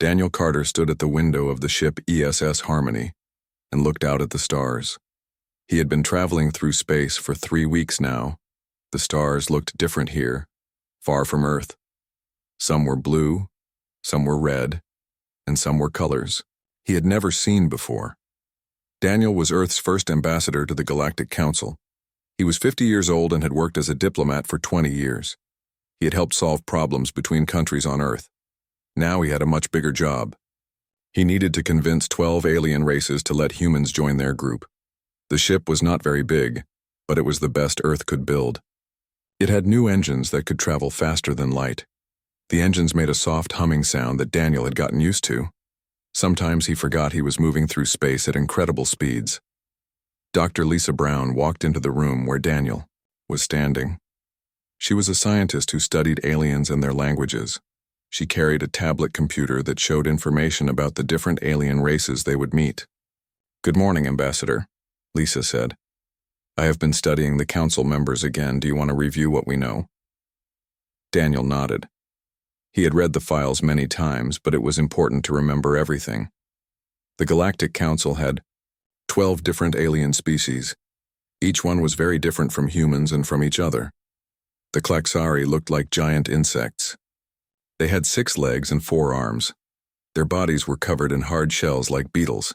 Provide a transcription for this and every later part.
Daniel Carter stood at the window of the ship ESS Harmony and looked out at the stars. He had been traveling through space for 3 weeks now. The stars looked different here, far from Earth. Some were blue, some were red, and some were colors he had never seen before. Daniel was Earth's first ambassador to the Galactic Council. He was 50 years old and had worked as a diplomat for 20 years. He had helped solve problems between countries on Earth. Now he had a much bigger job. He needed to convince 12 alien races to let humans join their group. The ship was not very big, but it was the best Earth could build. It had new engines that could travel faster than light. The engines made a soft humming sound that Daniel had gotten used to. Sometimes he forgot he was moving through space at incredible speeds. Dr. Lisa Brown walked into the room where Daniel was standing. She was a scientist who studied aliens and their languages. She carried a tablet computer that showed information about the different alien races they would meet. "Good morning, Ambassador," Lisa said. "I have been studying the council members again. Do you want to review what we know?" Daniel nodded. He had read the files many times, but it was important to remember everything. The Galactic Council had 12 different alien species. Each one was very different from humans and from each other. The Klaxari looked like giant insects. They had 6 legs and 4 arms. Their bodies were covered in hard shells like beetles.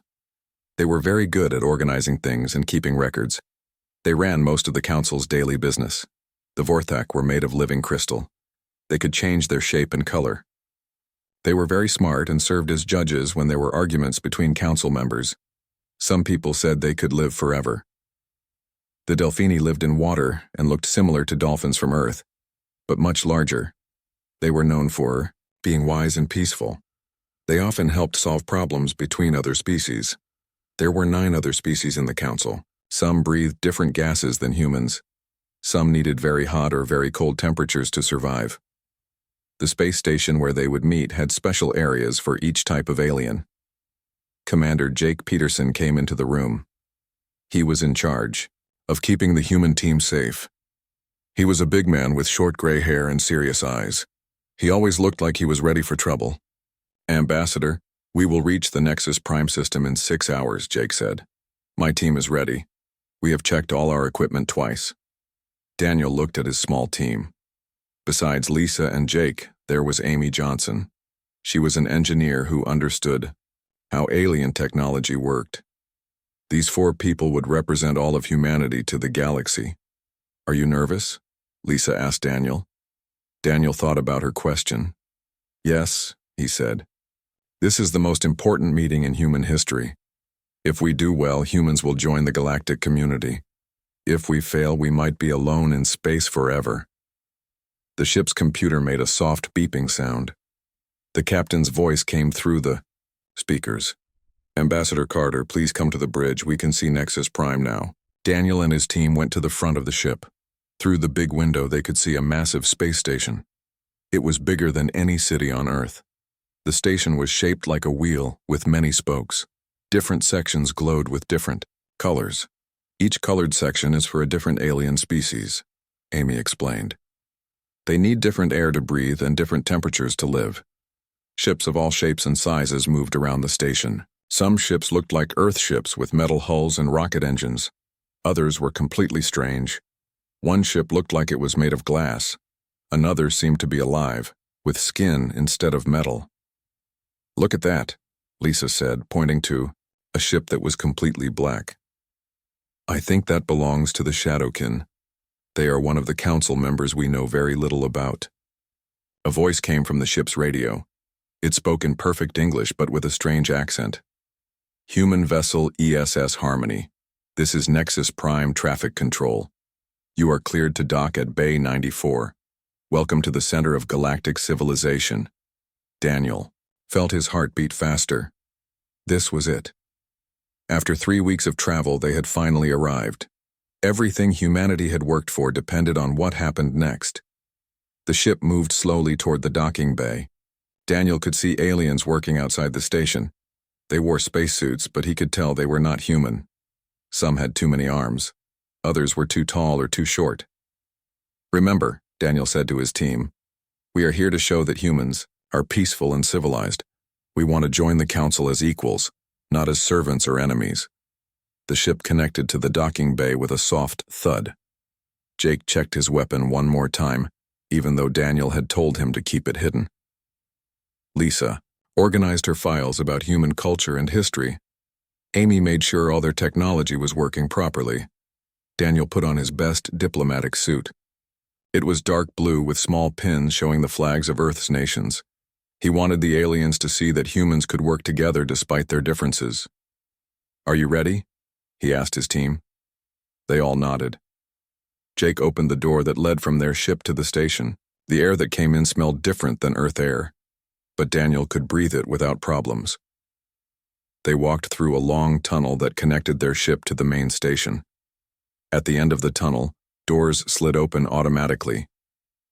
They were very good at organizing things and keeping records. They ran most of the council's daily business. The Vorthak were made of living crystal. They could change their shape and color. They were very smart and served as judges when there were arguments between council members. Some people said they could live forever. The Delphini lived in water and looked similar to dolphins from Earth, but much larger. They were known for being wise and peaceful. They often helped solve problems between other species. There were 9 other species in the council. Some breathed different gases than humans. Some needed very hot or very cold temperatures to survive. The space station where they would meet had special areas for each type of alien. Commander Jake Peterson came into the room. He was in charge of keeping the human team safe. He was a big man with short gray hair and serious eyes. He always looked like he was ready for trouble. "Ambassador, we will reach the Nexus Prime system in 6 hours," Jake said. "My team is ready. We have checked all our equipment twice." Daniel looked at his small team. Besides Lisa and Jake, there was Amy Johnson. She was an engineer who understood how alien technology worked. These 4 people would represent all of humanity to the galaxy. "Are you nervous?" Lisa asked Daniel. Daniel thought about her question. "Yes," he said. "This is the most important meeting in human history. If we do well, humans will join the galactic community. If we fail, we might be alone in space forever." The ship's computer made a soft beeping sound. The captain's voice came through the speakers. "Ambassador Carter, please come to the bridge. We can see Nexus Prime now." Daniel and his team went to the front of the ship. Through the big window, they could see a massive space station. It was bigger than any city on Earth. The station was shaped like a wheel with many spokes. Different sections glowed with different colors. Each colored section is for a different alien species, Amy explained. They need different air to breathe and different temperatures to live. Ships of all shapes and sizes moved around the station. Some ships looked like Earth ships with metal hulls and rocket engines. Others were completely strange. One ship looked like it was made of glass. Another seemed to be alive, with skin instead of metal. "Look at that," Lisa said, pointing to a ship that was completely black. "I think that belongs to the Shadowkin. They are one of the council members we know very little about." A voice came from the ship's radio. It spoke in perfect English but with a strange accent. "Human vessel ESS Harmony. This is Nexus Prime Traffic Control. You are cleared to dock at Bay 94. Welcome to the center of galactic civilization." Daniel felt his heart beat faster. This was it. After 3 weeks of travel, they had finally arrived. Everything humanity had worked for depended on what happened next. The ship moved slowly toward the docking bay. Daniel could see aliens working outside the station. They wore spacesuits, but he could tell they were not human. Some had too many arms. Others were too tall or too short. "Remember," Daniel said to his team, "we are here to show that humans are peaceful and civilized. We want to join the council as equals, not as servants or enemies. The ship connected to the docking bay with a soft thud. Jake checked his weapon one more time, even though Daniel had told him to keep it hidden. Lisa organized her files about human culture and history. Amy made sure all their technology was working properly. Daniel put on his best diplomatic suit. It was dark blue with small pins showing the flags of Earth's nations. He wanted the aliens to see that humans could work together despite their differences. "Are you ready?" he asked his team. They all nodded. Jake opened the door that led from their ship to the station. The air that came in smelled different than Earth air, but Daniel could breathe it without problems. They walked through a long tunnel that connected their ship to the main station. At the end of the tunnel, doors slid open automatically.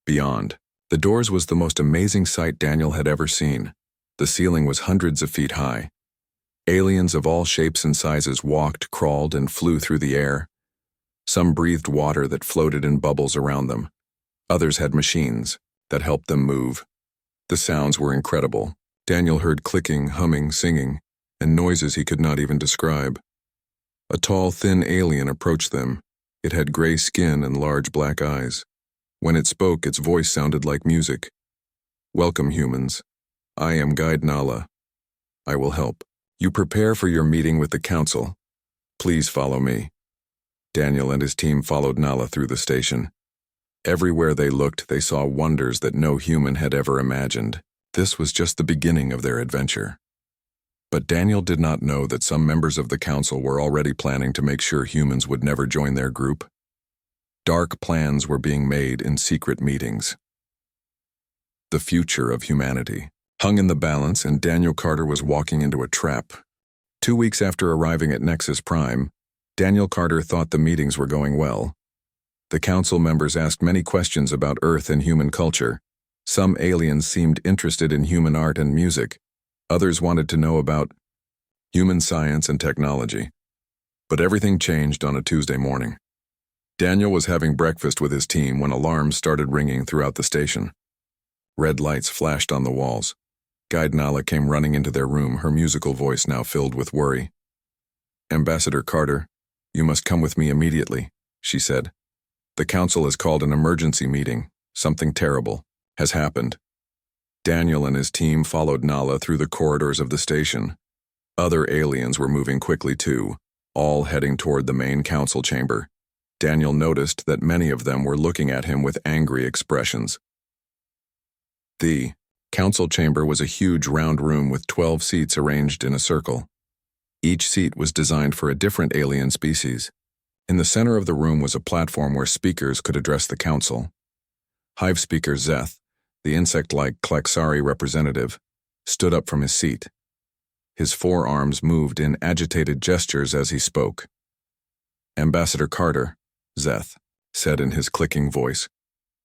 Beyond the doors was the most amazing sight Daniel had ever seen. The ceiling was hundreds of feet high. Aliens of all shapes and sizes walked, crawled, and flew through the air. Some breathed water that floated in bubbles around them. Others had machines that helped them move. The sounds were incredible. Daniel heard clicking, humming, singing, and noises he could not even describe. A tall, thin alien approached them. It had gray skin and large black eyes. When it spoke, its voice sounded like music. "Welcome, humans. I am Guide Nala. I will help. You prepare for your meeting with the council. Please follow me." Daniel and his team followed Nala through the station. Everywhere they looked, they saw wonders that no human had ever imagined. This was just the beginning of their adventure. But Daniel did not know that some members of the council were already planning to make sure humans would never join their group. Dark plans were being made in secret meetings. The future of humanity hung in the balance, and Daniel Carter was walking into a trap. 2 weeks after arriving at Nexus Prime, Daniel Carter thought the meetings were going well. The council members asked many questions about Earth and human culture. Some aliens seemed interested in human art and music. Others wanted to know about human science and technology. But everything changed on a Tuesday morning. Daniel was having breakfast with his team when alarms started ringing throughout the station. Red lights flashed on the walls. Guide Nala came running into their room, her musical voice now filled with worry. "Ambassador Carter, you must come with me immediately," she said. "The council has called an emergency meeting. Something terrible has happened." Daniel and his team followed Nala through the corridors of the station. Other aliens were moving quickly too, all heading toward the main council chamber. Daniel noticed that many of them were looking at him with angry expressions. The council chamber was a huge round room with 12 seats arranged in a circle. Each seat was designed for a different alien species. In the center of the room was a platform where speakers could address the council. Hive speaker Zeth, the insect-like Klaxari representative, stood up from his seat. His forearms moved in agitated gestures as he spoke. "Ambassador Carter," Zeth said in his clicking voice,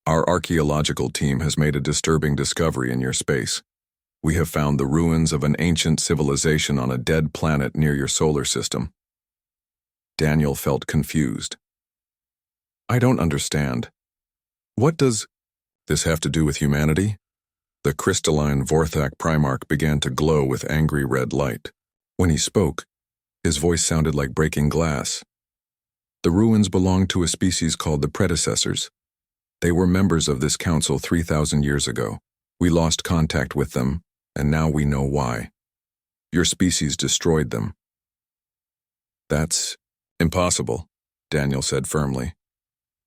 "our archaeological team has made a disturbing discovery in your space. We have found the ruins of an ancient civilization on a dead planet near your solar system." Daniel felt confused. "I don't understand. What does this have to do with humanity?" The crystalline Vorthak Primarch began to glow with angry red light. When he spoke, his voice sounded like breaking glass. "The ruins belonged to a species called the Predecessors. They were members of this council 3,000 years ago. We lost contact with them, and now we know why. Your species destroyed them." "That's impossible," Daniel said firmly.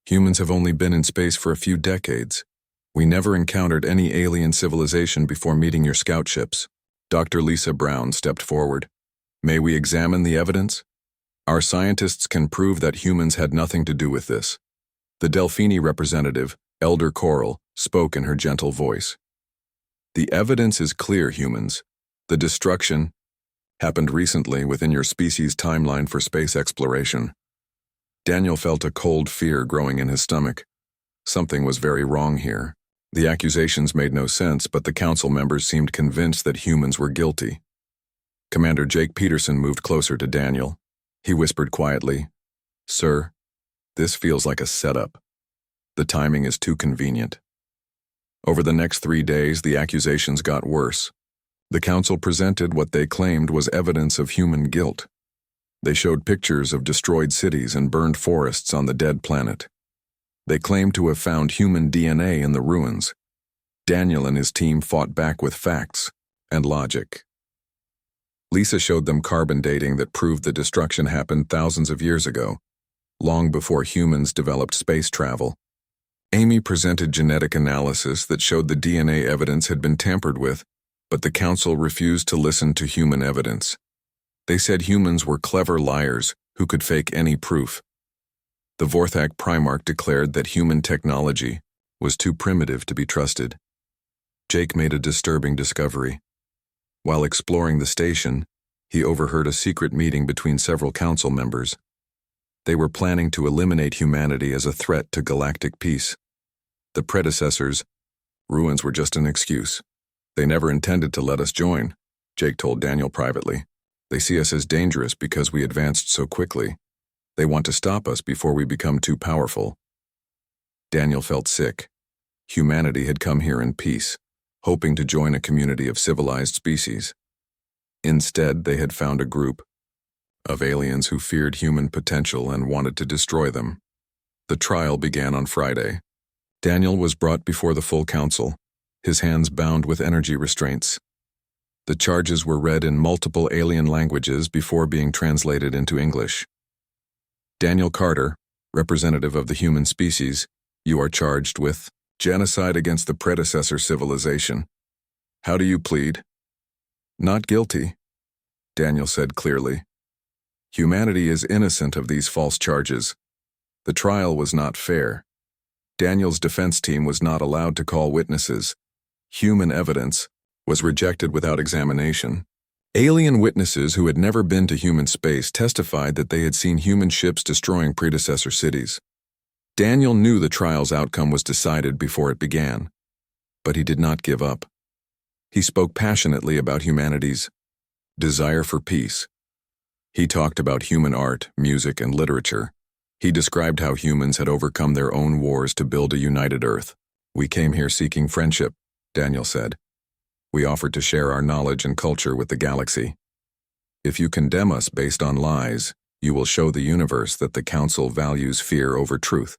"Humans have only been in space for a few decades. We never encountered any alien civilization before meeting your scout ships." Dr. Lisa Brown stepped forward. "May we examine the evidence? Our scientists can prove that humans had nothing to do with this." The Delphini representative, Elder Coral, spoke in her gentle voice. "The evidence is clear, humans. The destruction happened recently within your species' timeline for space exploration." Daniel felt a cold fear growing in his stomach. Something was very wrong here. The accusations made no sense, but the council members seemed convinced that humans were guilty. Commander Jake Peterson moved closer to Daniel. He whispered quietly, "Sir, this feels like a setup. The timing is too convenient." Over the next 3 days, the accusations got worse. The council presented what they claimed was evidence of human guilt. They showed pictures of destroyed cities and burned forests on the dead planet. They claimed to have found human DNA in the ruins. Daniel and his team fought back with facts and logic. Lisa showed them carbon dating that proved the destruction happened thousands of years ago, long before humans developed space travel. Amy presented genetic analysis that showed the DNA evidence had been tampered with, but the council refused to listen to human evidence. They said humans were clever liars who could fake any proof. The HFY Primarch declared that human technology was too primitive to be trusted. Jake made a disturbing discovery. While exploring the station, he overheard a secret meeting between several council members. They were planning to eliminate humanity as a threat to galactic peace. The predecessors' ruins were just an excuse. They never intended to let us join, Jake told Daniel privately. They see us as dangerous because we advanced so quickly. They want to stop us before we become too powerful. Daniel felt sick. Humanity had come here in peace, hoping to join a community of civilized species. Instead, they had found a group of aliens who feared human potential and wanted to destroy them. The trial began on Friday. Daniel was brought before the full council, his hands bound with energy restraints. The charges were read in multiple alien languages before being translated into English. Daniel Carter, representative of the human species, you are charged with genocide against the predecessor civilization. How do you plead? Not guilty, Daniel said clearly. Humanity is innocent of these false charges. The trial was not fair. Daniel's defense team was not allowed to call witnesses. Human evidence was rejected without examination. Alien witnesses who had never been to human space testified that they had seen human ships destroying predecessor cities. Daniel knew the trial's outcome was decided before it began, but he did not give up. He spoke passionately about humanity's desire for peace. He talked about human art, music, and literature. He described how humans had overcome their own wars to build a united Earth. We came here seeking friendship, Daniel said. We offered to share our knowledge and culture with the galaxy. If you condemn us based on lies, you will show the universe that the Council values fear over truth.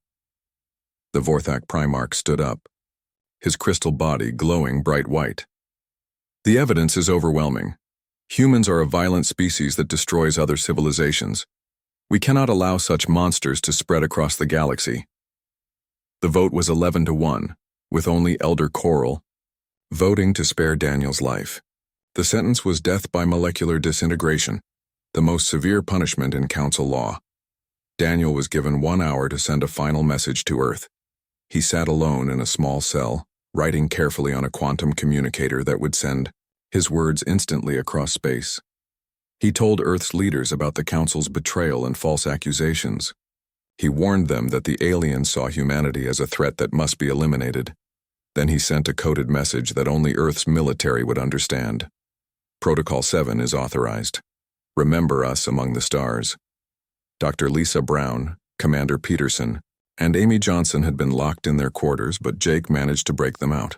The HFY Primarch stood up, his crystal body glowing bright white. The evidence is overwhelming. Humans are a violent species that destroys other civilizations. We cannot allow such monsters to spread across the galaxy. The vote was 11-1, with only Elder Coral voting to spare Daniel's life. The sentence was death by molecular disintegration, the most severe punishment in Council law. Daniel was given 1 hour to send a final message to Earth. He sat alone in a small cell, writing carefully on a quantum communicator that would send his words instantly across space. He told Earth's leaders about the Council's betrayal and false accusations. He warned them that the aliens saw humanity as a threat that must be eliminated. Then he sent a coded message that only Earth's military would understand. Protocol 7 is authorized. Remember us among the stars. Dr. Lisa Brown, Commander Peterson, and Amy Johnson had been locked in their quarters, but Jake managed to break them out.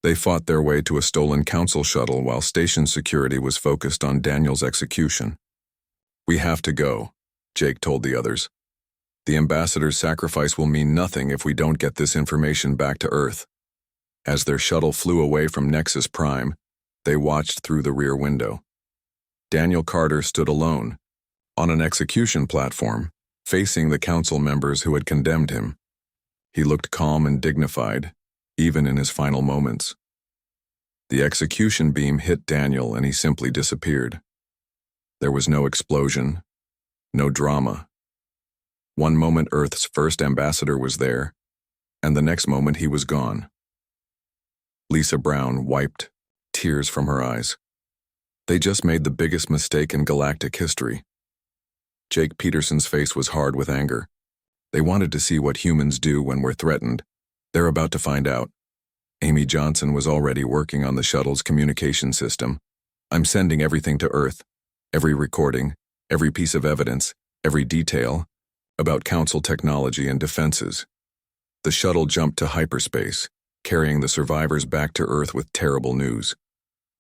They fought their way to a stolen Council shuttle while station security was focused on Daniel's execution. We have to go, Jake told the others. The ambassador's sacrifice will mean nothing if we don't get this information back to Earth. As their shuttle flew away from Nexus Prime, they watched through the rear window. Daniel Carter stood alone, on an execution platform, facing the Council members who had condemned him. He looked calm and dignified, even in his final moments. The execution beam hit Daniel and he simply disappeared. There was no explosion, no drama. One moment Earth's first ambassador was there, and the next moment he was gone. Lisa Brown wiped tears from her eyes. They just made the biggest mistake in galactic history. Jake Peterson's face was hard with anger. They wanted to see what humans do when we're threatened. They're about to find out. Amy Johnson was already working on the shuttle's communication system. I'm sending everything to Earth. Every recording, every piece of evidence, every detail about Council technology and defenses. The shuttle jumped to hyperspace, carrying the survivors back to Earth with terrible news.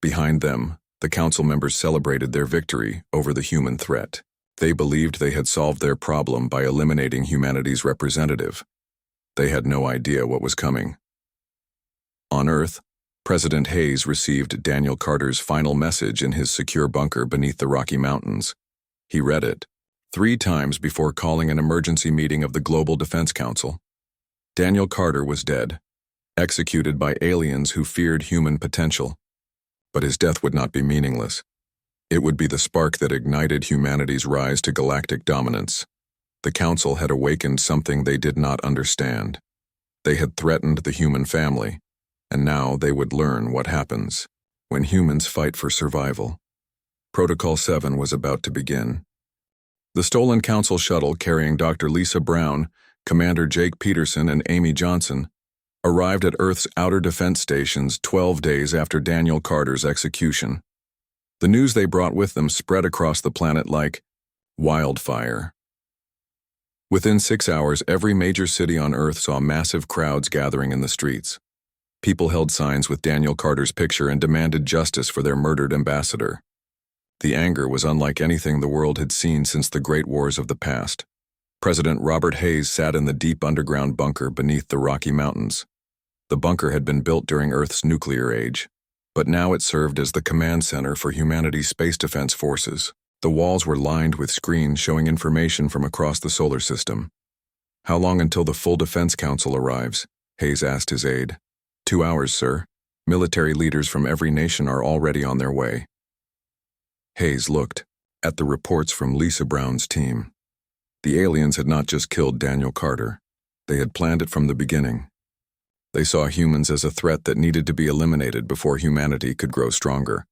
Behind them, the council members celebrated their victory over the human threat. They believed they had solved their problem by eliminating humanity's representative. They had no idea what was coming. On Earth, President Hayes received Daniel Carter's final message in his secure bunker beneath the Rocky Mountains. He read it 3 times before calling an emergency meeting of the Global Defense Council. Daniel Carter was dead, executed by aliens who feared human potential. But his death would not be meaningless. It would be the spark that ignited humanity's rise to galactic dominance. The Council had awakened something they did not understand. They had threatened the human family, and now they would learn what happens when humans fight for survival. Protocol 7 was about to begin. The stolen Council shuttle carrying Dr. Lisa Brown, Commander Jake Peterson, and Amy Johnson arrived at Earth's outer defense stations 12 days after Daniel Carter's execution. The news they brought with them spread across the planet like wildfire. Within 6 hours, every major city on Earth saw massive crowds gathering in the streets. People held signs with Daniel Carter's picture and demanded justice for their murdered ambassador. The anger was unlike anything the world had seen since the Great Wars of the past. President Robert Hayes sat in the deep underground bunker beneath the Rocky Mountains. The bunker had been built during Earth's nuclear age, but now it served as the command center for humanity's space defense forces. The walls were lined with screens showing information from across the solar system. "How long until the full Defense Council arrives?" Hayes asked his aide. 2 hours, sir. Military leaders from every nation are already on their way. Hayes looked at the reports from Lisa Brown's team. The aliens had not just killed Daniel Carter. They had planned it from the beginning. They saw humans as a threat that needed to be eliminated before humanity could grow stronger.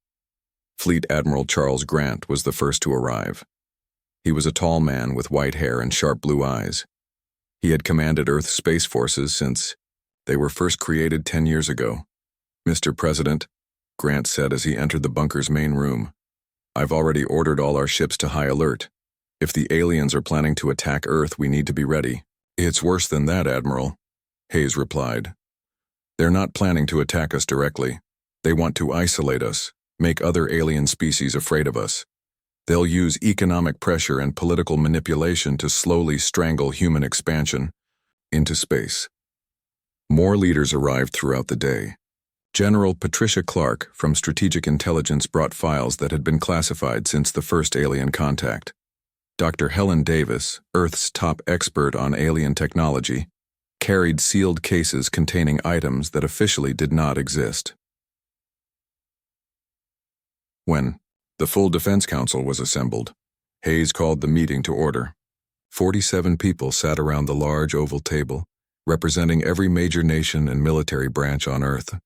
Fleet Admiral Charles Grant was the first to arrive. He was a tall man with white hair and sharp blue eyes. He had commanded Earth's space forces since they were first created 10 years ago. "Mr. President," Grant said as he entered the bunker's main room, "I've already ordered all our ships to high alert. If the aliens are planning to attack Earth, we need to be ready." "It's worse than that, Admiral," Hayes replied. "They're not planning to attack us directly. They want to isolate us, make other alien species afraid of us. They'll use economic pressure and political manipulation to slowly strangle human expansion into space." More leaders arrived throughout the day. General Patricia Clark from Strategic Intelligence brought files that had been classified since the first alien contact. Dr. Helen Davis, Earth's top expert on alien technology, carried sealed cases containing items that officially did not exist. When the full Defense Council was assembled, Hayes called the meeting to order. 47 people sat around the large oval table, representing every major nation and military branch on Earth.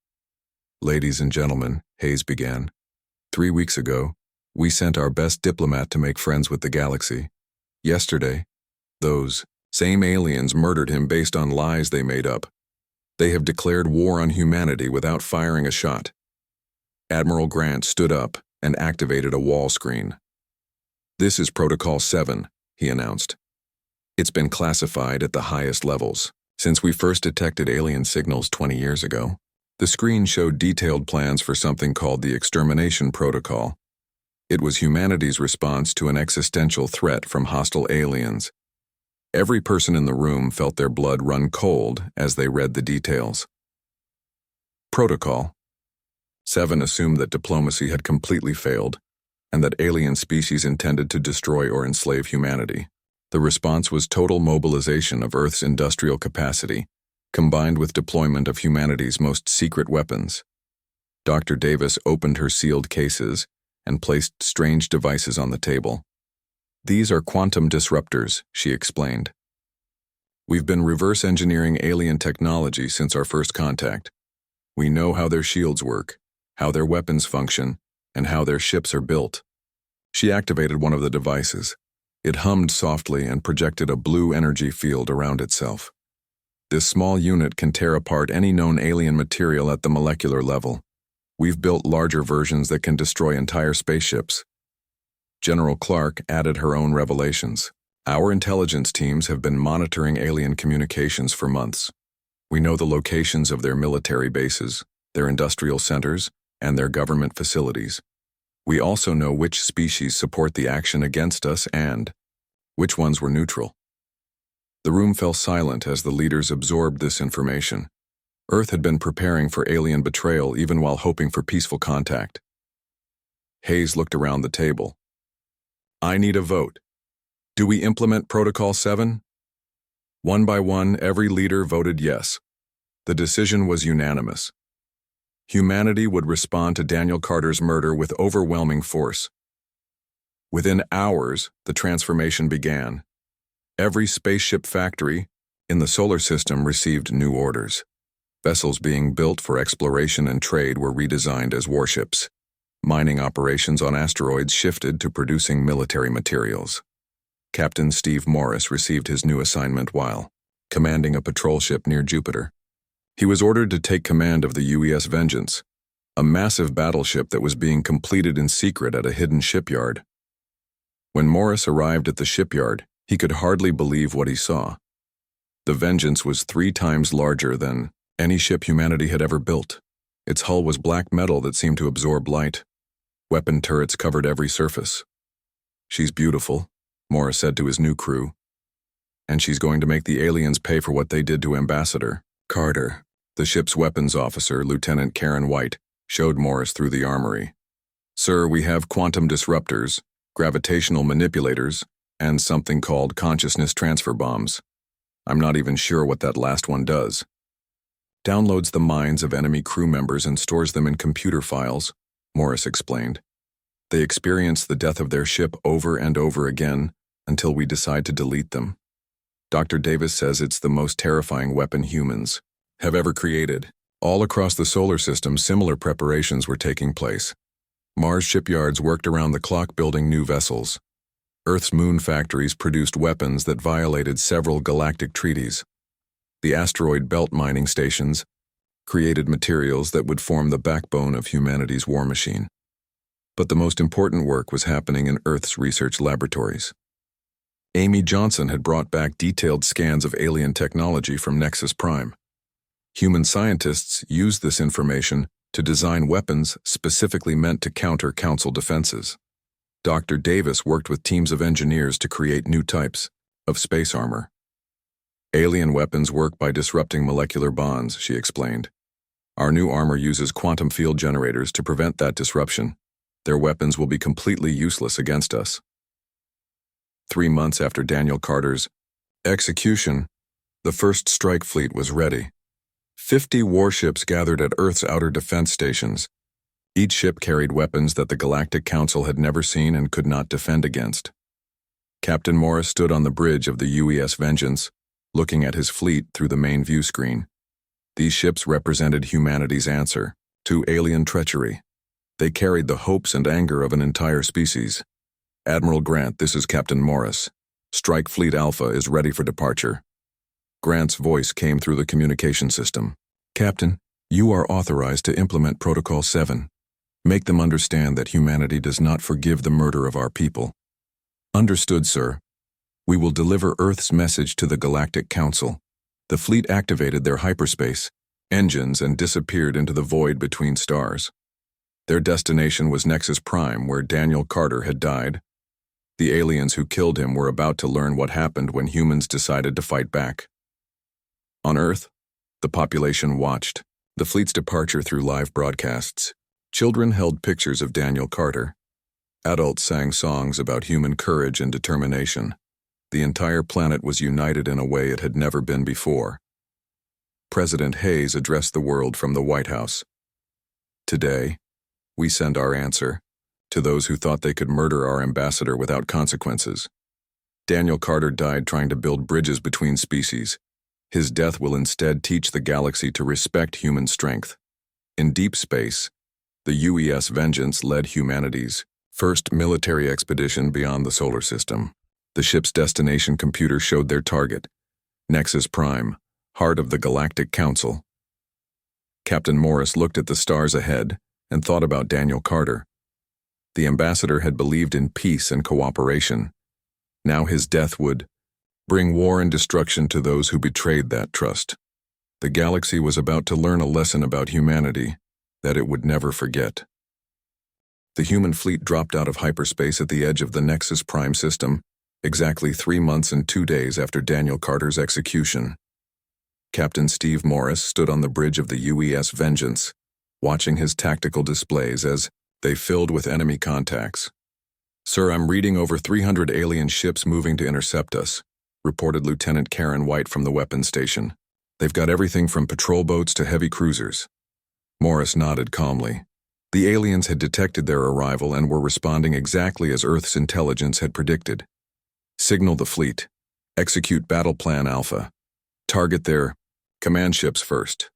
"Ladies and gentlemen," Hayes began, 3 weeks ago, we sent our best diplomat to make friends with the galaxy. Yesterday, those same aliens murdered him based on lies they made up. They have declared war on humanity without firing a shot." Admiral Grant stood up and activated a wall screen. "This is Protocol 7, he announced. "It's been classified at the highest levels since we first detected alien signals 20 years ago." The screen showed detailed plans for something called the Extermination Protocol. It was humanity's response to an existential threat from hostile aliens. Every person in the room felt their blood run cold as they read the details. Protocol 7 assumed that diplomacy had completely failed, and that alien species intended to destroy or enslave humanity. The response was total mobilization of Earth's industrial capacity, combined with deployment of humanity's most secret weapons. Dr. Davis opened her sealed cases and placed strange devices on the table. "These are quantum disruptors," she explained. "We've been reverse engineering alien technology since our first contact. We know how their shields work, how their weapons function, and how their ships are built." She activated one of the devices. It hummed softly and projected a blue energy field around itself. "This small unit can tear apart any known alien material at the molecular level. We've built larger versions that can destroy entire spaceships." General Clark added her own revelations. "Our intelligence teams have been monitoring alien communications for months. We know the locations of their military bases, their industrial centers, and their government facilities. We also know which species support the action against us and which ones were neutral. The room fell silent as the leaders absorbed this information. Earth had been preparing for alien betrayal even while hoping for peaceful contact. Hayes looked around the table. I need a vote. Do we implement Protocol 7? One by one, every leader voted yes. The decision was unanimous. Humanity would respond to Daniel Carter's murder with overwhelming force. Within hours, the transformation began. Every spaceship factory in the solar system received new orders. Vessels being built for exploration and trade were redesigned as warships. Mining operations on asteroids shifted to producing military materials. Captain Steve Morris received his new assignment while commanding a patrol ship near Jupiter. He was ordered to take command of the UES Vengeance, a massive battleship that was being completed in secret at a hidden shipyard. When Morris arrived at the shipyard, he could hardly believe what he saw. The Vengeance was 3 times larger than any ship humanity had ever built. Its hull was black metal that seemed to absorb light. Weapon turrets covered every surface. She's beautiful, Morris said to his new crew. And she's going to make the aliens pay for what they did to Ambassador Carter. The ship's weapons officer, Lieutenant Karen White, showed Morris through the armory. Sir, we have quantum disruptors, gravitational manipulators, and something called consciousness transfer bombs. I'm not even sure what that last one does. Downloads the minds of enemy crew members and stores them in computer files, Morris explained. They experience the death of their ship over and over again until we decide to delete them. Dr. Davis says it's the most terrifying weapon humans have ever created. All across the solar system, similar preparations were taking place. Mars shipyards worked around the clock building new vessels. Earth's moon factories produced weapons that violated several galactic treaties. The asteroid belt mining stations created materials that would form the backbone of humanity's war machine. But the most important work was happening in Earth's research laboratories. Amy Johnson had brought back detailed scans of alien technology from Nexus Prime. Human scientists used this information to design weapons specifically meant to counter Council defenses. Dr. Davis worked with teams of engineers to create new types of space armor. Alien weapons work by disrupting molecular bonds, she explained. Our new armor uses quantum field generators to prevent that disruption. Their weapons will be completely useless against us. 3 months after Daniel Carter's execution, the first strike fleet was ready. 50 warships gathered at Earth's outer defense stations. Each ship carried weapons that the Galactic Council had never seen and could not defend against. Captain Morris stood on the bridge of the UES Vengeance, looking at his fleet through the main view screen. These ships represented humanity's answer to alien treachery. They carried the hopes and anger of an entire species. Admiral Grant, this is Captain Morris. Strike Fleet Alpha is ready for departure. Grant's voice came through the communication system. Captain, you are authorized to implement Protocol 7. Make them understand that humanity does not forgive the murder of our people. Understood, sir. We will deliver Earth's message to the Galactic Council. The fleet activated their hyperspace engines and disappeared into the void between stars. Their destination was Nexus Prime, where Daniel Carter had died. The aliens who killed him were about to learn what happened when humans decided to fight back. On Earth, the population watched the fleet's departure through live broadcasts. Children held pictures of Daniel Carter. Adults sang songs about human courage and determination. The entire planet was united in a way it had never been before. President Hayes addressed the world from the White House. Today, we send our answer to those who thought they could murder our ambassador without consequences. Daniel Carter died trying to build bridges between species. His death will instead teach the galaxy to respect human strength. In deep space, the UES Vengeance led humanity's first military expedition beyond the solar system. The ship's destination computer showed their target, Nexus Prime, heart of the Galactic Council. Captain Morris looked at the stars ahead and thought about Daniel Carter. The ambassador had believed in peace and cooperation. Now his death would bring war and destruction to those who betrayed that trust. The galaxy was about to learn a lesson about humanity that it would never forget. The human fleet dropped out of hyperspace at the edge of the Nexus Prime system, exactly 3 months and 2 days after Daniel Carter's execution. Captain Steve Morris stood on the bridge of the UES Vengeance, watching his tactical displays as they filled with enemy contacts. "Sir, I'm reading over 300 alien ships moving to intercept us," reported Lieutenant Karen White from the weapons station. "They've got everything from patrol boats to heavy cruisers." Morris nodded calmly. The aliens had detected their arrival and were responding exactly as Earth's intelligence had predicted. "Signal the fleet. Execute Battle Plan Alpha. Target their command ships first."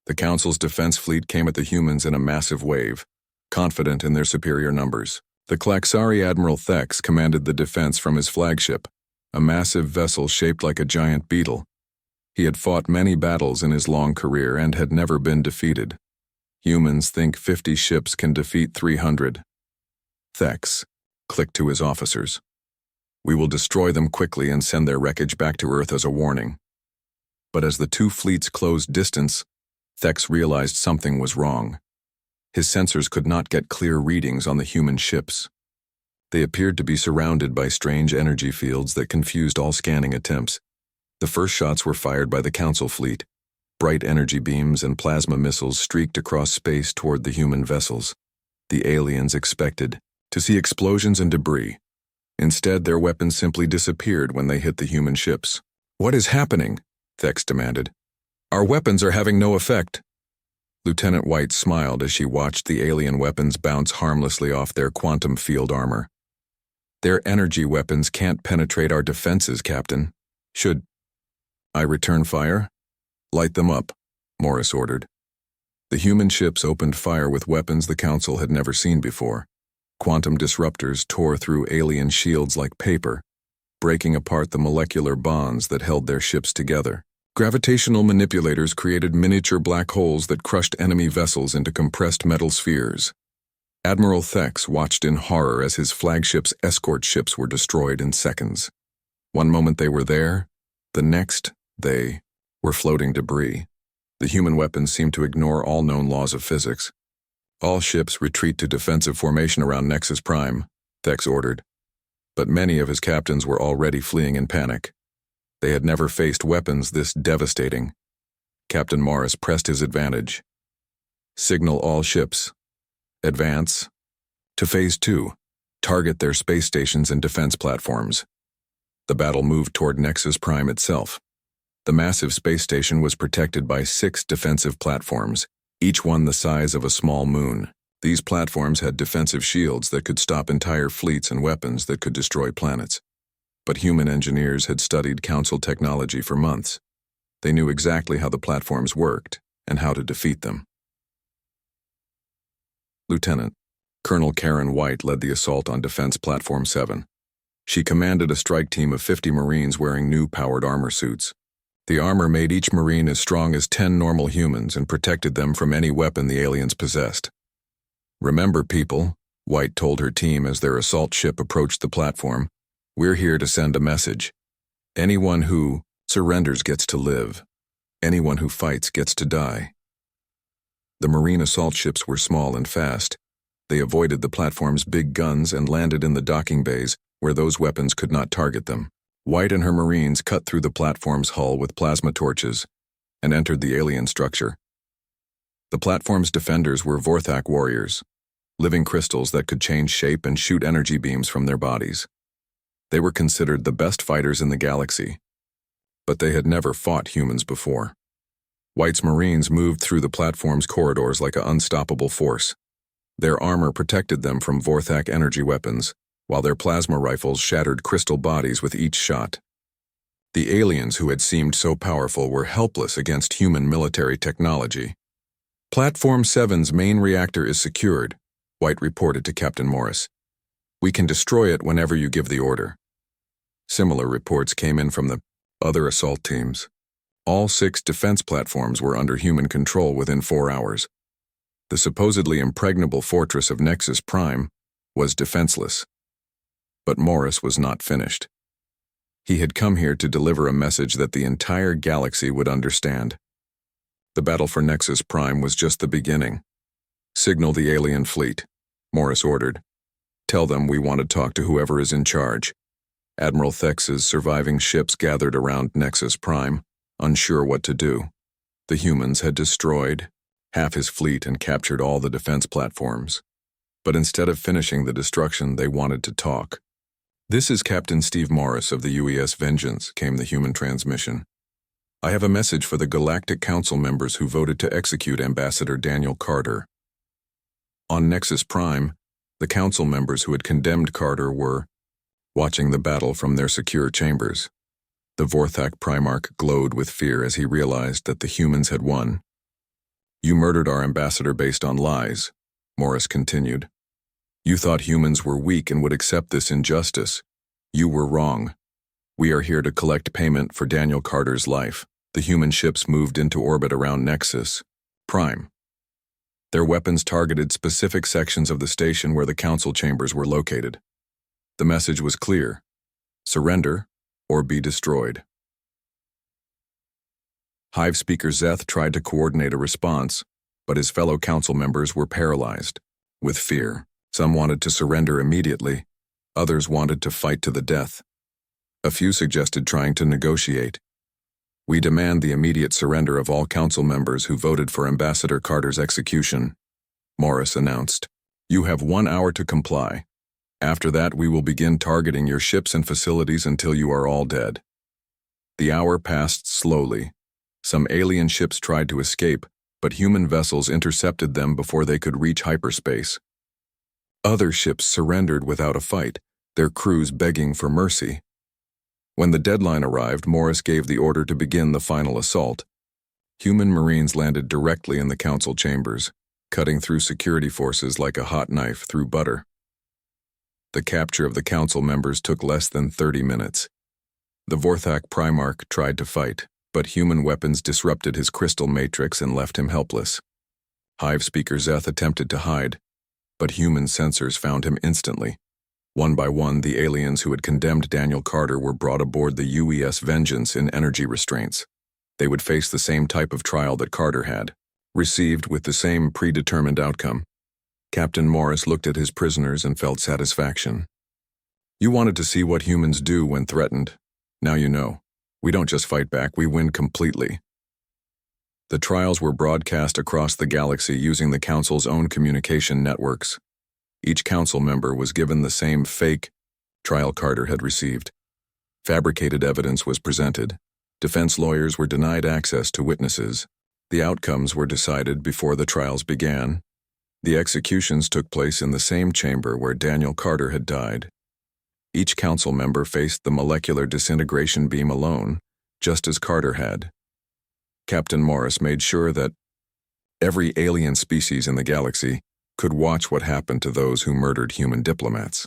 The Council's defense fleet came at the humans in a massive wave, confident in their superior numbers. The Klaxari Admiral Thex commanded the defense from his flagship, a massive vessel shaped like a giant beetle. He had fought many battles in his long career and had never been defeated. Humans think 50 ships can defeat 300. Thex clicked to his officers. "We will destroy them quickly and send their wreckage back to Earth as a warning." But as the two fleets closed distance, Thex realized something was wrong. His sensors could not get clear readings on the human ships. They appeared to be surrounded by strange energy fields that confused all scanning attempts. The first shots were fired by the Council fleet. Bright energy beams and plasma missiles streaked across space toward the human vessels. The aliens expected to see explosions and debris. Instead, their weapons simply disappeared when they hit the human ships. "What is happening?" Thex demanded. "Our weapons are having no effect." Lieutenant White smiled as she watched the alien weapons bounce harmlessly off their quantum field armor. "Their energy weapons can't penetrate our defenses, Captain. Should I return fire?" "Light them up," Morris ordered. The human ships opened fire with weapons the Council had never seen before. Quantum disruptors tore through alien shields like paper, breaking apart the molecular bonds that held their ships together. Gravitational manipulators created miniature black holes that crushed enemy vessels into compressed metal spheres. Admiral Thex watched in horror as his flagship's escort ships were destroyed in seconds. One moment they were there, the next, they were floating debris. The human weapons seemed to ignore all known laws of physics. "All ships retreat to defensive formation around Nexus Prime," Thex ordered. But many of his captains were already fleeing in panic. They had never faced weapons this devastating. Captain Morris pressed his advantage. "Signal all ships. Advance to Phase 2. Target their space stations and defense platforms." The battle moved toward Nexus Prime itself. The massive space station was protected by 6 defensive platforms, each one the size of a small moon. These platforms had defensive shields that could stop entire fleets and weapons that could destroy planets. But human engineers had studied Council technology for months. They knew exactly how the platforms worked and how to defeat them. Lieutenant Colonel Karen White led the assault on Defense Platform 7. She commanded a strike team of 50 Marines wearing new powered armor suits. The armor made each Marine as strong as 10 normal humans and protected them from any weapon the aliens possessed. "Remember, people," White told her team as their assault ship approached the platform, "we're here to send a message. Anyone who surrenders gets to live. Anyone who fights gets to die." The Marine assault ships were small and fast. They avoided the platform's big guns and landed in the docking bays where those weapons could not target them. White and her Marines cut through the platform's hull with plasma torches and entered the alien structure. The platform's defenders were Vorthak warriors, living crystals that could change shape and shoot energy beams from their bodies. They were considered the best fighters in the galaxy, but they had never fought humans before. White's Marines moved through the platform's corridors like an unstoppable force. Their armor protected them from Vorthak energy weapons, while their plasma rifles shattered crystal bodies with each shot. The aliens who had seemed so powerful were helpless against human military technology. "Platform 7's main reactor is secured," White reported to Captain Morris. "We can destroy it whenever you give the order." Similar reports came in from the other assault teams. All 6 defense platforms were under human control within 4 hours. The supposedly impregnable fortress of Nexus Prime was defenseless. But Morris was not finished. He had come here to deliver a message that the entire galaxy would understand. The battle for Nexus Prime was just the beginning. Signal the alien fleet, Morris ordered. Tell them we want to talk to whoever is in charge. Admiral Thex's surviving ships gathered around Nexus Prime, unsure what to do. The humans had destroyed half his fleet and captured all the defense platforms. But instead of finishing the destruction, they wanted to talk. "This is Captain Steve Morris of the UES Vengeance," came the human transmission. "I have a message for the Galactic Council members who voted to execute Ambassador Daniel Carter." On Nexus Prime, the council members who had condemned Carter were watching the battle from their secure chambers. The Vorthak Primarch glowed with fear as he realized that the humans had won. "You murdered our ambassador based on lies," Morris continued. "You thought humans were weak and would accept this injustice. You were wrong. We are here to collect payment for Daniel Carter's life." The human ships moved into orbit around Nexus Prime. Their weapons targeted specific sections of the station where the council chambers were located. The message was clear: surrender or be destroyed. Hive Speaker Zeth tried to coordinate a response, but his fellow council members were paralyzed with fear. Some wanted to surrender immediately, others wanted to fight to the death. A few suggested trying to negotiate. "We demand the immediate surrender of all council members who voted for Ambassador Carter's execution," Morris announced. "You have 1 hour to comply. After that, we will begin targeting your ships and facilities until you are all dead." The hour passed slowly. Some alien ships tried to escape, but human vessels intercepted them before they could reach hyperspace. Other ships surrendered without a fight, their crews begging for mercy. When the deadline arrived, Morris gave the order to begin the final assault. Human Marines landed directly in the council chambers, cutting through security forces like a hot knife through butter. The capture of the council members took less than 30 minutes. The Vorthak Primarch tried to fight, but human weapons disrupted his crystal matrix and left him helpless. Hive Speaker Zeth attempted to hide, but human sensors found him instantly. One by one, the aliens who had condemned Daniel Carter were brought aboard the UES Vengeance in energy restraints. They would face the same type of trial that Carter had, received with the same predetermined outcome. Captain Morris looked at his prisoners and felt satisfaction. "You wanted to see what humans do when threatened. Now you know. We don't just fight back, we win completely." The trials were broadcast across the galaxy using the Council's own communication networks. Each council member was given the same fake trial Carter had received. Fabricated evidence was presented. Defense lawyers were denied access to witnesses. The outcomes were decided before the trials began. The executions took place in the same chamber where Daniel Carter had died. Each council member faced the molecular disintegration beam alone, just as Carter had. Captain Morris made sure that every alien species in the galaxy could watch what happened to those who murdered human diplomats.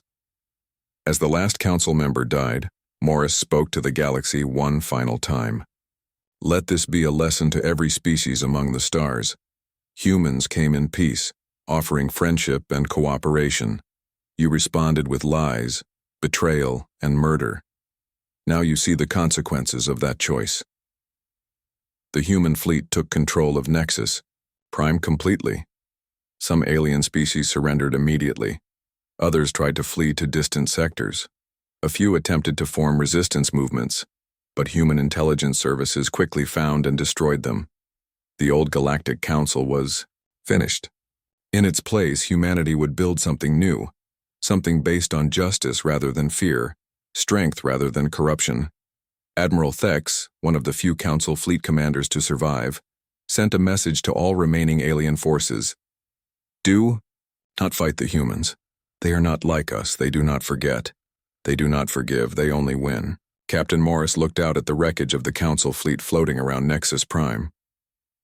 As the last council member died, Morris spoke to the galaxy one final time. "Let this be a lesson to every species among the stars. Humans came in peace, offering friendship and cooperation. You responded with lies, betrayal, and murder. Now you see the consequences of that choice." The human fleet took control of Nexus Prime completely. Some alien species surrendered immediately. Others tried to flee to distant sectors. A few attempted to form resistance movements, but human intelligence services quickly found and destroyed them. The old Galactic Council was finished. In its place, humanity would build something new, something based on justice rather than fear, strength rather than corruption. Admiral Thex, one of the few Council fleet commanders to survive, sent a message to all remaining alien forces. Do not fight the humans. They are not like us. They do not forget. They do not forgive. They only win. Captain Morris looked out at the wreckage of the Council fleet floating around Nexus Prime.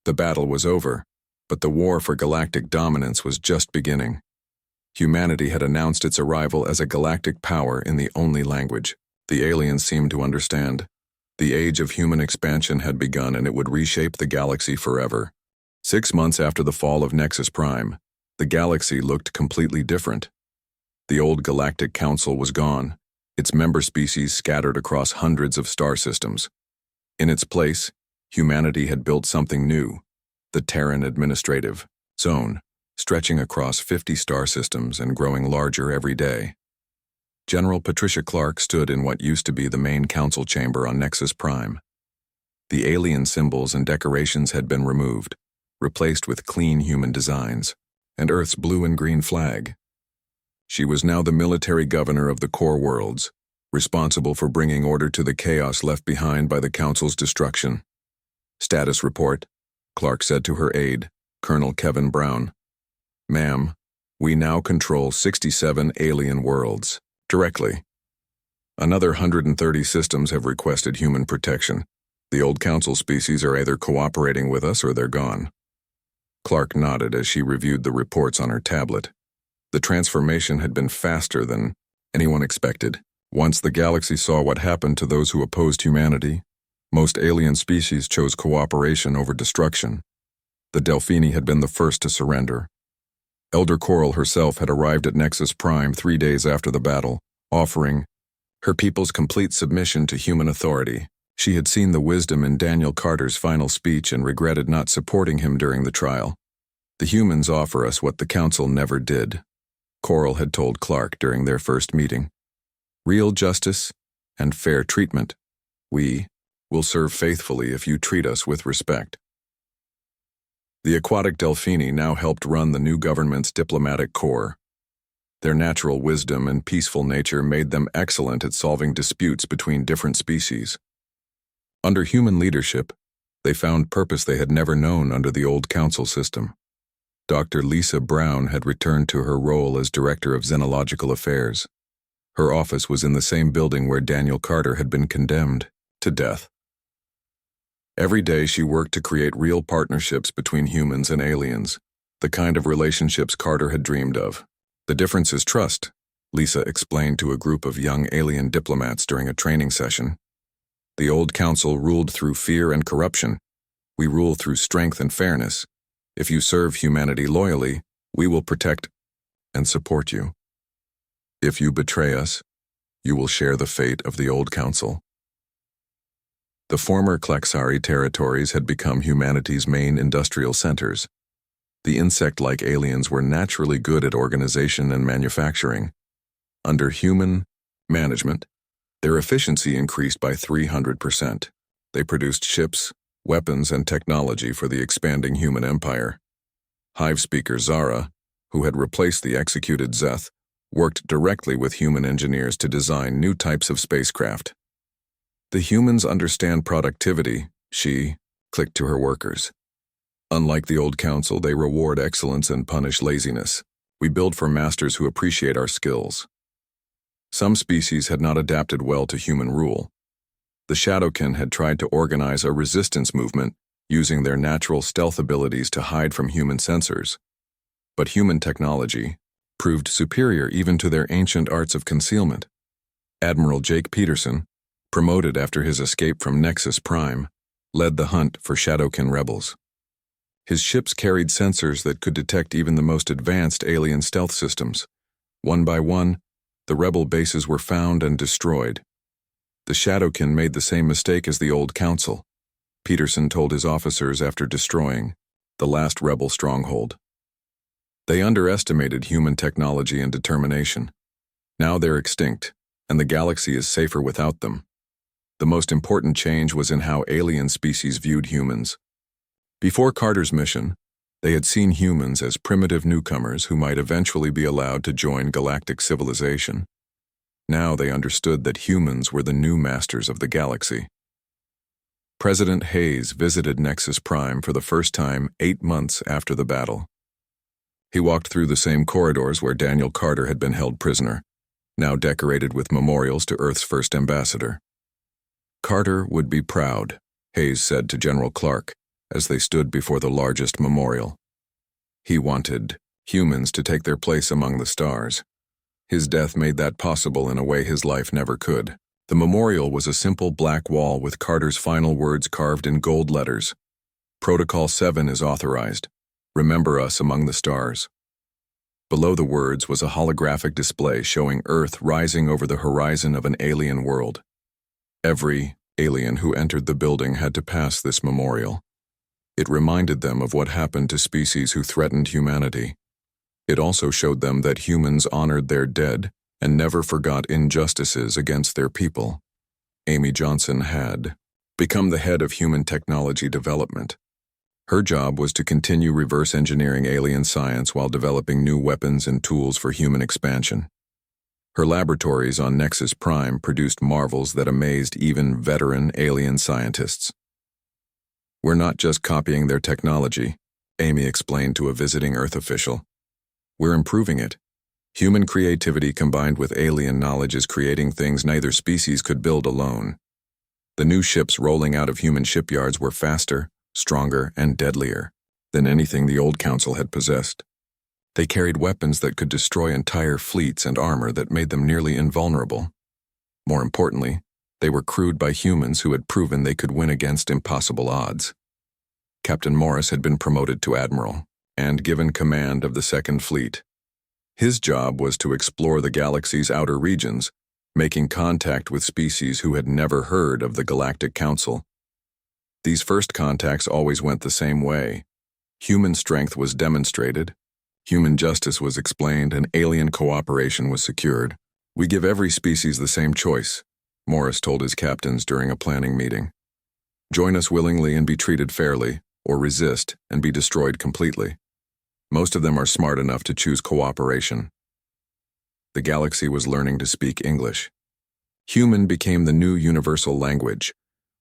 The battle was over, but the war for galactic dominance was just beginning. Humanity had announced its arrival as a galactic power in the only language the aliens seemed to understand. The age of human expansion had begun, and it would reshape the galaxy forever. 6 months after the fall of Nexus Prime, the galaxy looked completely different. The old Galactic Council was gone, its member species scattered across hundreds of star systems. In its place, humanity had built something new, the Terran Administrative Zone. stretching across 50 star systems and growing larger every day. General Patricia Clark stood in what used to be the main council chamber on Nexus Prime. The alien symbols and decorations had been removed, replaced with clean human designs, and Earth's blue and green flag. She was now the military governor of the core worlds, responsible for bringing order to the chaos left behind by the Council's destruction. "Status report," Clark said to her aide, Colonel Kevin Brown. "Ma'am, we now control 67 alien worlds, directly. Another 130 systems have requested human protection. The old Council species are either cooperating with us or they're gone." Clark nodded as she reviewed the reports on her tablet. The transformation had been faster than anyone expected. Once the galaxy saw what happened to those who opposed humanity, most alien species chose cooperation over destruction. The Delphini had been the first to surrender. Elder Coral herself had arrived at Nexus Prime 3 days after the battle, offering her people's complete submission to human authority. She had seen the wisdom in Daniel Carter's final speech and regretted not supporting him during the trial. "The humans offer us what the Council never did," Coral had told Clark during their first meeting. "Real justice and fair treatment. We will serve faithfully if you treat us with respect." The aquatic Delphini now helped run the new government's diplomatic corps. Their natural wisdom and peaceful nature made them excellent at solving disputes between different species. Under human leadership, they found purpose they had never known under the old Council system. Dr. Lisa Brown had returned to her role as Director of Xenological Affairs. Her office was in the same building where Daniel Carter had been condemned to death. Every day she worked to create real partnerships between humans and aliens, the kind of relationships Carter had dreamed of. "The difference is trust," Lisa explained to a group of young alien diplomats during a training session. "The old Council ruled through fear and corruption. We rule through strength and fairness. If you serve humanity loyally, we will protect and support you. If you betray us, you will share the fate of the old Council." The former Klexari territories had become humanity's main industrial centers. The insect-like aliens were naturally good at organization and manufacturing. Under human management, their efficiency increased by 300%. They produced ships, weapons, and technology for the expanding human empire. Hive speaker Zara, who had replaced the executed Zeth, worked directly with human engineers to design new types of spacecraft. "The humans understand productivity," she clicked to her workers. "Unlike the old Council, they reward excellence and punish laziness. We build for masters who appreciate our skills." Some species had not adapted well to human rule. The Shadowkin had tried to organize a resistance movement using their natural stealth abilities to hide from human sensors. But human technology proved superior even to their ancient arts of concealment. Admiral Jake Peterson, promoted after his escape from Nexus Prime, led the hunt for Shadowkin rebels. His ships carried sensors that could detect even the most advanced alien stealth systems. One by one, the rebel bases were found and destroyed. The Shadowkin made the same mistake as the old Council, Peterson told his officers after destroying the last rebel stronghold. They underestimated human technology and determination. Now they're extinct, and the galaxy is safer without them. The most important change was in how alien species viewed humans. Before Carter's mission, they had seen humans as primitive newcomers who might eventually be allowed to join galactic civilization. Now they understood that humans were the new masters of the galaxy. President Hayes visited Nexus Prime for the first time 8 months after the battle. He walked through the same corridors where Daniel Carter had been held prisoner, now decorated with memorials to Earth's first ambassador. "Carter would be proud," Hayes said to General Clark as they stood before the largest memorial. He wanted humans to take their place among the stars. His death made that possible in a way his life never could. The memorial was a simple black wall with Carter's final words carved in gold letters. "Protocol 7 is authorized. Remember us among the stars." Below the words was a holographic display showing Earth rising over the horizon of an alien world. Every alien who entered the building had to pass this memorial. It reminded them of what happened to species who threatened humanity. It also showed them that humans honored their dead and never forgot injustices against their people. Amy Johnson had become the head of human technology development. Her job was to continue reverse engineering alien science while developing new weapons and tools for human expansion. Her laboratories on Nexus Prime produced marvels that amazed even veteran alien scientists. "We're not just copying their technology," Amy explained to a visiting Earth official. "We're improving it. Human creativity combined with alien knowledge is creating things neither species could build alone." The new ships rolling out of human shipyards were faster, stronger, and deadlier than anything the old council had possessed. They carried weapons that could destroy entire fleets and armor that made them nearly invulnerable. More importantly, they were crewed by humans who had proven they could win against impossible odds. Captain Morris had been promoted to admiral and given command of the Second Fleet. His job was to explore the galaxy's outer regions, making contact with species who had never heard of the Galactic Council. These first contacts always went the same way. Human strength was demonstrated, human justice was explained, and alien cooperation was secured. "We give every species the same choice," Morris told his captains during a planning meeting. "Join us willingly and be treated fairly, or resist and be destroyed completely. Most of them are smart enough to choose cooperation." The galaxy was learning to speak English. Human became the new universal language,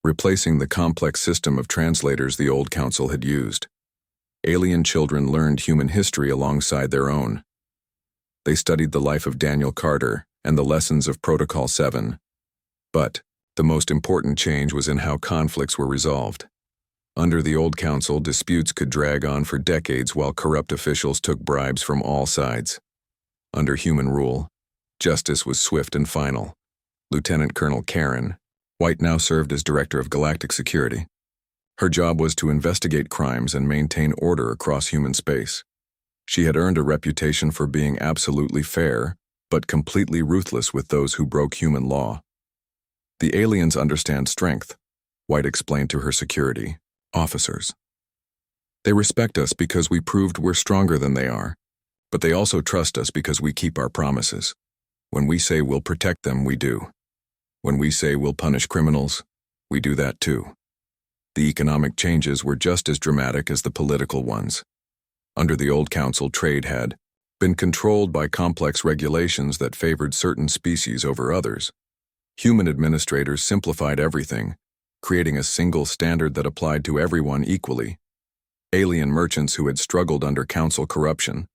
replacing the complex system of translators the old council had used. Alien children learned human history alongside their own. They studied the life of Daniel Carter and the lessons of Protocol 7. But the most important change was in how conflicts were resolved. Under the old council, disputes could drag on for decades while corrupt officials took bribes from all sides. Under human rule, justice was swift and final. Lieutenant Colonel Karen White now served as Director of Galactic Security. Her job was to investigate crimes and maintain order across human space. She had earned a reputation for being absolutely fair, but completely ruthless with those who broke human law. "The aliens understand strength," White explained to her security officers. "They respect us because we proved we're stronger than they are, but they also trust us because we keep our promises. When we say we'll protect them, we do. When we say we'll punish criminals, we do that too." The economic changes were just as dramatic as the political ones. Under the old council, trade had been controlled by complex regulations that favored certain species over others. Human administrators simplified everything, creating a single standard that applied to everyone equally. Alien merchants who had struggled under council corruption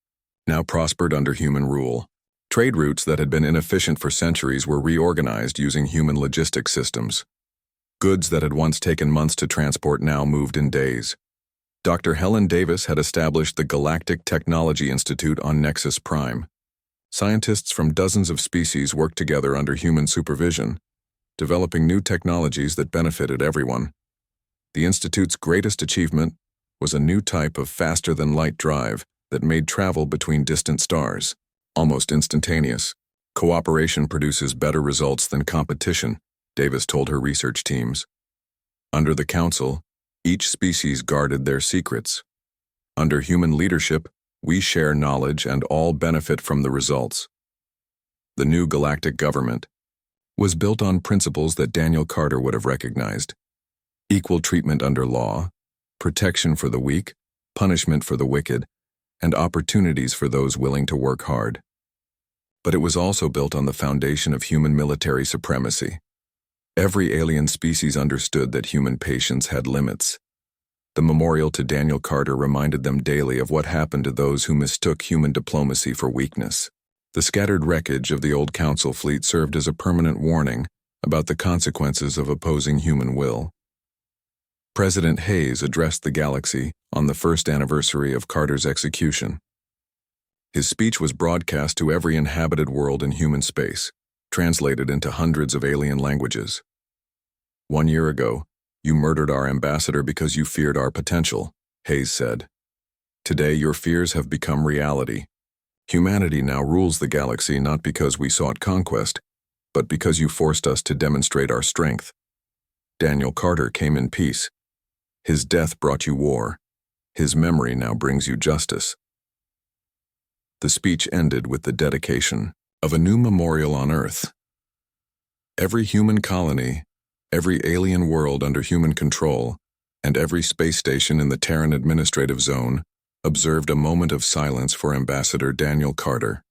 now prospered under human rule. Trade routes that had been inefficient for centuries were reorganized using human logistics systems. Goods that had once taken months to transport now moved in days. Dr. Helen Davis had established the Galactic Technology Institute on Nexus Prime. Scientists from dozens of species worked together under human supervision, developing new technologies that benefited everyone. The Institute's greatest achievement was a new type of faster-than-light drive that made travel between distant stars almost instantaneous. "Cooperation produces better results than competition," Davis told her research teams. Under the council, each species guarded their secrets. Under human leadership, we share knowledge and all benefit from the results. The new galactic government was built on principles that Daniel Carter would have recognized: equal treatment under law, protection for the weak, punishment for the wicked, and opportunities for those willing to work hard. But it was also built on the foundation of human military supremacy. Every alien species understood that human patience had limits. The memorial to Daniel Carter reminded them daily of what happened to those who mistook human diplomacy for weakness. The scattered wreckage of the old council fleet served as a permanent warning about the consequences of opposing human will. President Hayes addressed the galaxy on the first anniversary of Carter's execution. His speech was broadcast to every inhabited world in human space, translated into hundreds of alien languages. "1 year ago, you murdered our ambassador because you feared our potential," Hayes said. "Today, your fears have become reality. Humanity now rules the galaxy not because we sought conquest, but because you forced us to demonstrate our strength. Daniel Carter came in peace. His death brought you war. His memory now brings you justice." The speech ended with the dedication of a new memorial on Earth. Every human colony, every alien world under human control, and every space station in the Terran Administrative Zone observed a moment of silence for Ambassador Daniel Carter.